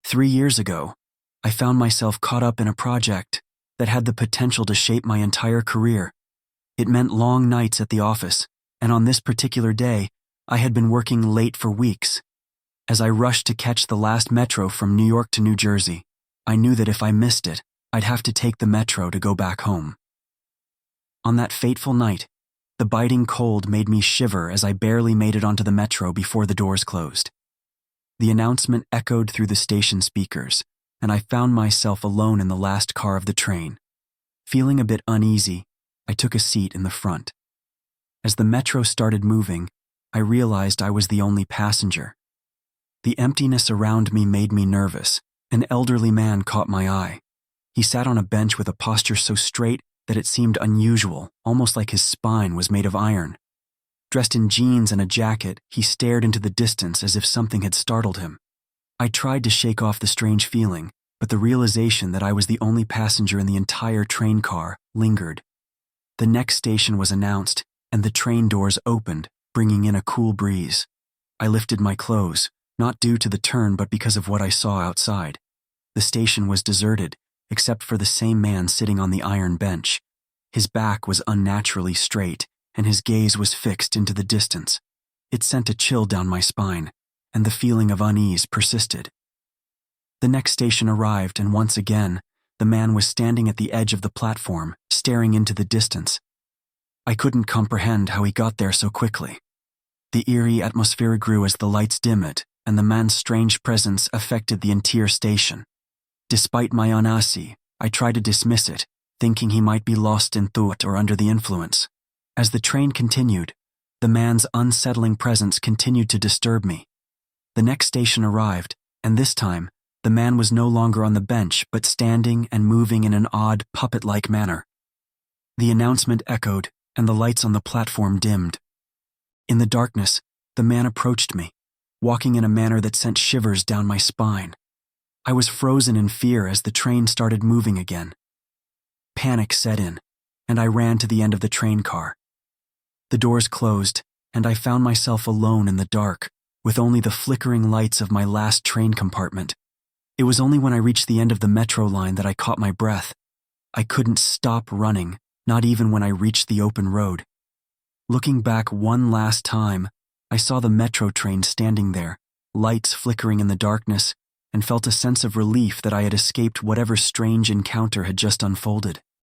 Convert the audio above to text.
3 years ago, I found myself caught up in a project that had the potential to shape my entire career. It meant long nights at the office, and on this particular day, I had been working late for weeks. As I rushed to catch the last metro from New York to New Jersey, I knew that if I missed it, I'd have to take the metro to go back home. On that fateful night, the biting cold made me shiver as I barely made it onto the metro before the doors closed. The announcement echoed through the station speakers, and I found myself alone in the last car of the train. Feeling a bit uneasy, I took a seat in the front. As the metro started moving, I realized I was the only passenger. The emptiness around me made me nervous. An elderly man caught my eye. He sat on a bench with a posture so straight that it seemed unusual, almost like his spine was made of iron. Dressed in jeans and a jacket, he stared into the distance as if something had startled him. I tried to shake off the strange feeling, but the realization that I was the only passenger in the entire train car lingered. The next station was announced, and the train doors opened, bringing in a cool breeze. I lifted my clothes, not due to the turn but because of what I saw outside. The station was deserted, except for the same man sitting on the iron bench. His back was unnaturally straight, and his gaze was fixed into the distance. It sent a chill down my spine, and the feeling of unease persisted. The next station arrived, and once again, the man was standing at the edge of the platform, staring into the distance. I couldn't comprehend how he got there so quickly. The eerie atmosphere grew as the lights dimmed, and the man's strange presence affected the entire station. Despite my unease, I tried to dismiss it, thinking he might be lost in thought or under the influence. As the train continued, the man's unsettling presence continued to disturb me. The next station arrived, and this time, the man was no longer on the bench but standing and moving in an odd, puppet-like manner. The announcement echoed, and the lights on the platform dimmed. In the darkness, the man approached me, walking in a manner that sent shivers down my spine. I was frozen in fear as the train started moving again. Panic set in, and I ran to the end of the train car. The doors closed, and I found myself alone in the dark, with only the flickering lights of my last train compartment. It was only when I reached the end of the metro line that I caught my breath. I couldn't stop running, not even when I reached the open road. Looking back one last time, I saw the metro train standing there, lights flickering in the darkness, and felt a sense of relief that I had escaped whatever strange encounter had just unfolded.